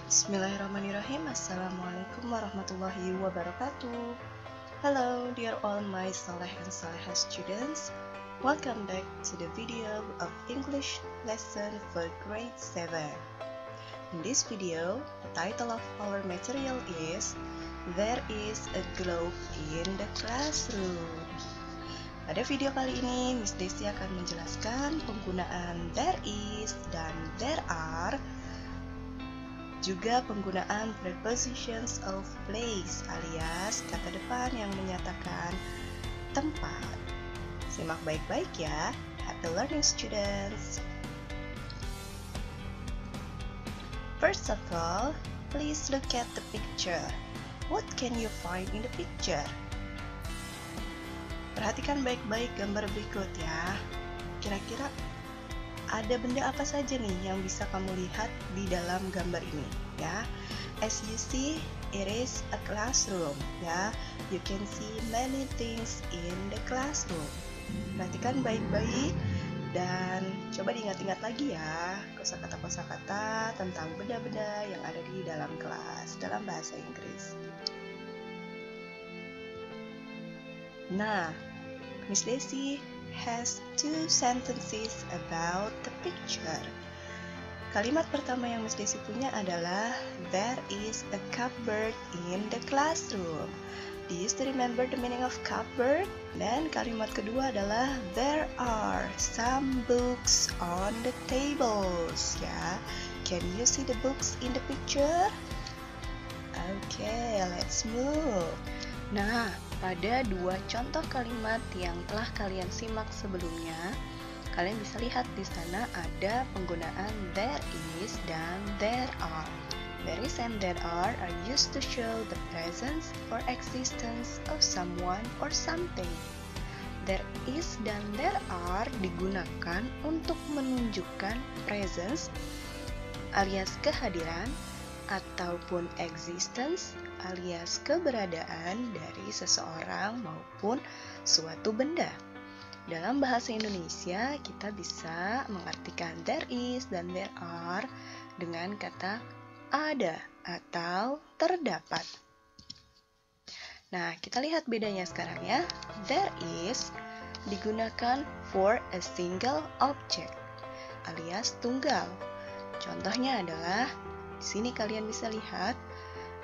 Bismillahirrahmanirrahim. Assalamualaikum warahmatullahi wabarakatuh. Hello dear all my Saleh and Salehah students. Welcome back to the video of English lesson for grade 7. In this video, the title of our material is There is a globe in the classroom. Pada video kali ini, Miss Desi akan menjelaskan penggunaan there is dan there are, juga penggunaan prepositions of place alias kata depan yang menyatakan tempat. Simak baik-baik ya. Happy learning students. First of all, please look at the picture. What can you find in the picture? Perhatikan baik-baik gambar berikut ya. Kira-kira ada benda apa saja nih yang bisa kamu lihat di dalam gambar ini ya? As you see, it is a classroom ya. You can see many things in the classroom. Perhatikan baik-baik dan coba diingat-ingat lagi ya kosakata-kosakata tentang benda-benda yang ada di dalam kelas dalam bahasa Inggris. Nah, Miss Desi has two sentences about the picture. Kalimat pertama yang Miss Desi punya adalah there is a cupboard in the classroom. Do you still remember the meaning of cupboard? Dan kalimat kedua adalah there are some books on the tables. Ya, can you see the books in the picture? Okay, let's move. Nah, pada dua contoh kalimat yang telah kalian simak sebelumnya, kalian bisa lihat di sana ada penggunaan there is dan there are. There is and there are used to show the presence or existence of someone or something. There is dan there are digunakan untuk menunjukkan presence alias kehadiran ataupun existence alias keberadaan dari seseorang maupun suatu benda. Dalam bahasa Indonesia, kita bisa mengartikan there is dan there are dengan kata ada atau terdapat. Nah, kita lihat bedanya sekarang ya. There is digunakan for a single object alias tunggal. Contohnya adalah di sini kalian bisa lihat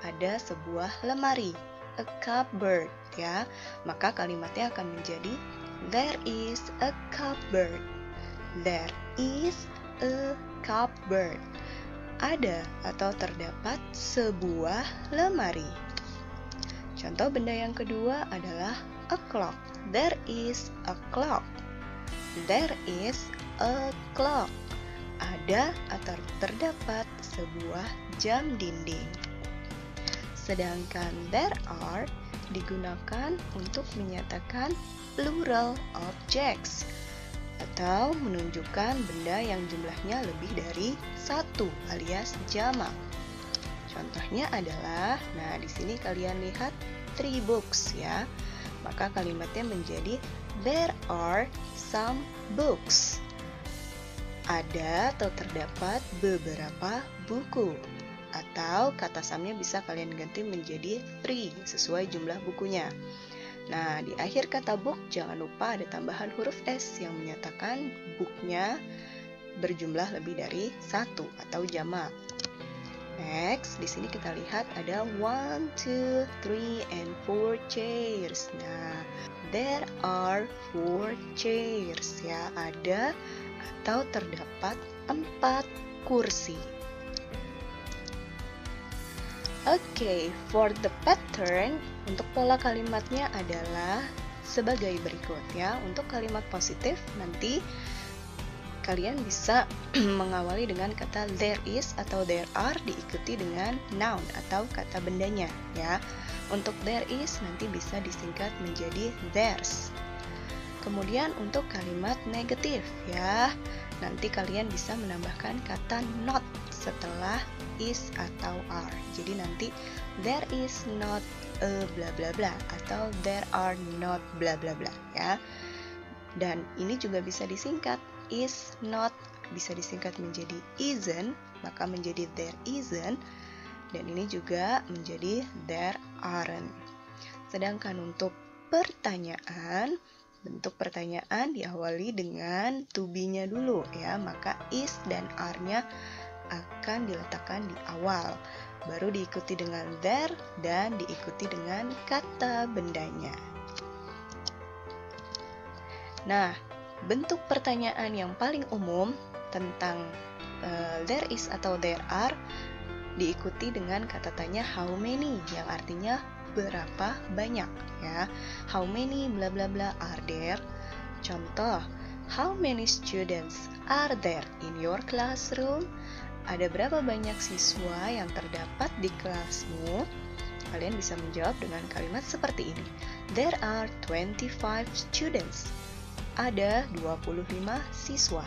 ada sebuah lemari, a cupboard ya. Maka kalimatnya akan menjadi there is a cupboard. There is a cupboard. Ada atau terdapat sebuah lemari. Contoh benda yang kedua adalah a clock. There is a clock. There is a clock. Ada atau terdapat sebuah jam dinding. Sedangkan there are digunakan untuk menyatakan plural objects atau menunjukkan benda yang jumlahnya lebih dari satu alias jamak. Contohnya adalah, nah di sini kalian lihat 3 books ya. Maka kalimatnya menjadi there are some books. Ada atau terdapat beberapa buku. Atau kata samnya bisa kalian ganti menjadi 3 sesuai jumlah bukunya. Nah, di akhir kata book jangan lupa ada tambahan huruf S yang menyatakan booknya berjumlah lebih dari 1 atau jamak. Next, di sini kita lihat ada 1, 2, 3, and 4 chairs. Nah, there are 4 chairs ya. Ada atau terdapat 4 kursi. Oke, for the pattern, untuk pola kalimatnya adalah sebagai berikut ya. Untuk kalimat positif nanti kalian bisa mengawali dengan kata there is atau there are diikuti dengan noun atau kata bendanya ya. Untuk there is nanti bisa disingkat menjadi there's. Kemudian untuk kalimat negatif ya, nanti kalian bisa menambahkan kata not setelah is atau are. Jadi nanti there is not a bla bla bla atau there are not bla bla bla ya. Dan ini juga bisa disingkat is not bisa disingkat menjadi isn't, maka menjadi there isn't, dan ini juga menjadi there aren't. Sedangkan untuk pertanyaan, bentuk pertanyaan diawali dengan to be-nya dulu ya, maka is dan are-nya akan diletakkan di awal, baru diikuti dengan there dan diikuti dengan kata bendanya. Nah, bentuk pertanyaan yang paling umum tentang there is atau there are diikuti dengan kata tanya how many, yang artinya berapa banyak ya. How many bla bla bla are there. Contoh, how many students are there in your classroom? Ada berapa banyak siswa yang terdapat di kelasmu? Kalian bisa menjawab dengan kalimat seperti ini. There are 25 students. Ada 25 siswa.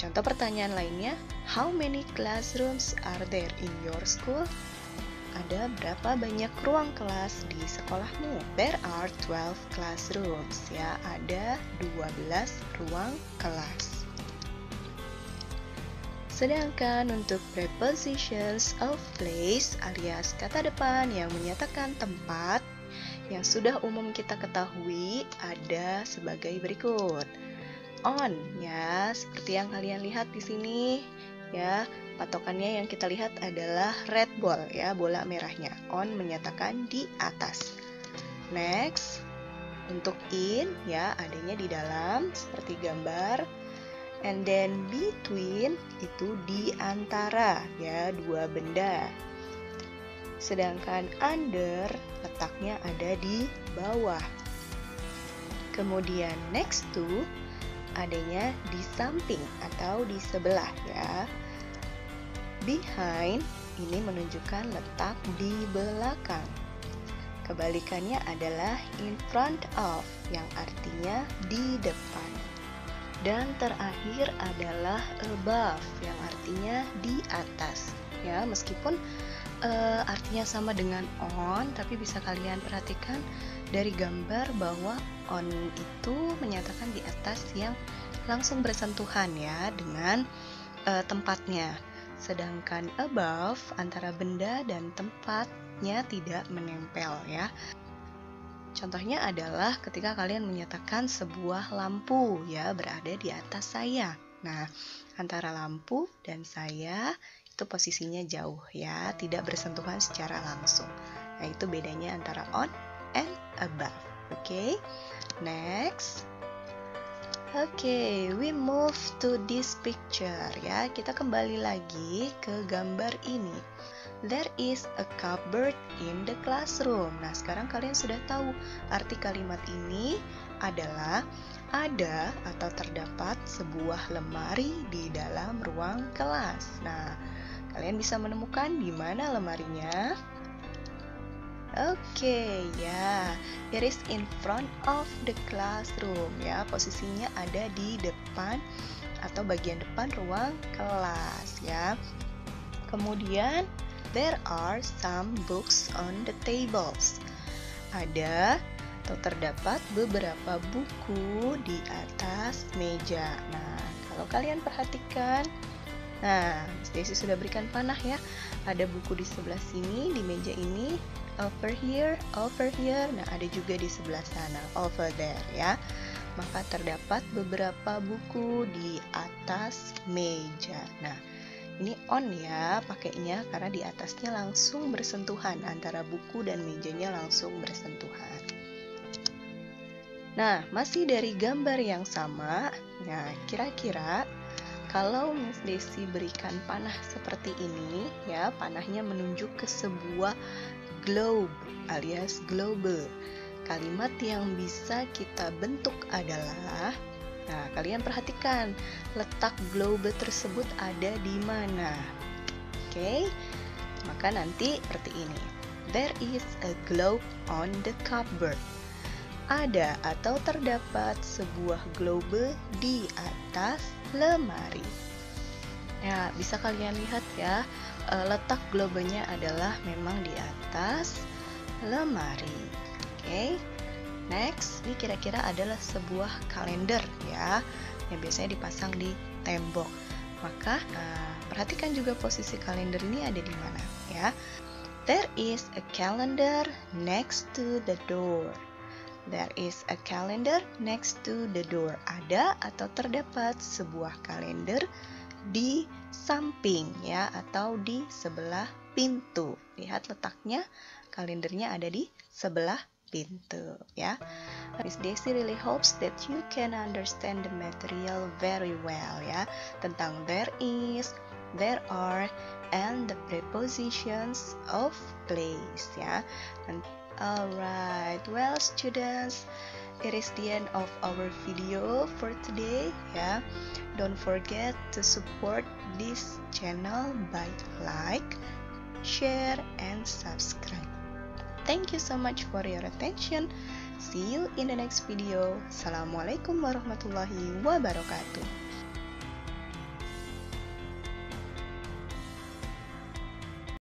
Contoh pertanyaan lainnya, how many classrooms are there in your school? Ada berapa banyak ruang kelas di sekolahmu? There are 12 classrooms. Ya, ada 12 ruang kelas. Sedangkan untuk prepositions of place alias kata depan yang menyatakan tempat, yang sudah umum kita ketahui ada sebagai berikut. On ya, seperti yang kalian lihat di sini ya, patokannya yang kita lihat adalah red ball ya, bola merahnya. On menyatakan di atas. Next, untuk in ya, adanya di dalam seperti gambar. And then between itu di antara ya, dua benda. Sedangkan under letaknya ada di bawah. Kemudian next to adanya di samping atau di sebelah ya. Behind ini menunjukkan letak di belakang. Kebalikannya adalah in front of yang artinya di depan. Dan terakhir adalah above yang artinya di atas. Ya, meskipun artinya sama dengan on, tapi bisa kalian perhatikan dari gambar bahwa on itu menyatakan di atas yang langsung bersentuhan ya dengan tempatnya. Sedangkan above antara benda dan tempatnya tidak menempel ya. Contohnya adalah ketika kalian menyatakan sebuah lampu ya berada di atas saya. Nah, antara lampu dan saya itu posisinya jauh ya, tidak bersentuhan secara langsung. Nah, itu bedanya antara on and above. Oke. Next. Oke, we move to this picture ya. Kita kembali lagi ke gambar ini. There is a cupboard in the classroom. Nah, sekarang kalian sudah tahu arti kalimat ini adalah ada atau terdapat sebuah lemari di dalam ruang kelas. Nah, kalian bisa menemukan di mana lemarinya? Oke, ya. It is in front of the classroom ya. Posisinya ada di depan atau bagian depan ruang kelas ya. Kemudian there are some books on the tables. Ada atau terdapat beberapa buku di atas meja. Nah, kalau kalian perhatikan, nah, Desi sudah berikan panah ya. Ada buku di sebelah sini, di meja ini, over here. Nah, ada juga di sebelah sana, over there ya. Maka terdapat beberapa buku di atas meja. Nah, ini on ya pakainya karena di atasnya langsung bersentuhan, antara buku dan mejanya langsung bersentuhan. Nah, masih dari gambar yang sama. Nah, kira-kira kalau Miss Desi berikan panah seperti ini ya, panahnya menunjuk ke sebuah globe alias globe. Kalimat yang bisa kita bentuk adalah, nah, kalian perhatikan letak globe tersebut ada di mana. Oke, maka nanti seperti ini. There is a globe on the cupboard. Ada atau terdapat sebuah globe di atas lemari. Ya, bisa kalian lihat ya, letak globenya adalah memang di atas lemari. Oke. Next, ini kira-kira adalah sebuah kalender ya, yang biasanya dipasang di tembok. Maka perhatikan juga posisi kalender ini ada di mana ya. There is a calendar next to the door. There is a calendar next to the door. Ada atau terdapat sebuah kalender di samping ya, atau di sebelah pintu. Lihat letaknya, kalendernya ada di sebelah pintu ya. Miss Desi really hopes that you can understand the material very well ya, tentang there is, there are, and the prepositions of place ya. Alright, well students, it is the end of our video for today ya. Don't forget to support this channel by like, share, and subscribe. Thank you so much for your attention. See you in the next video. Assalamualaikum warahmatullahi wabarakatuh.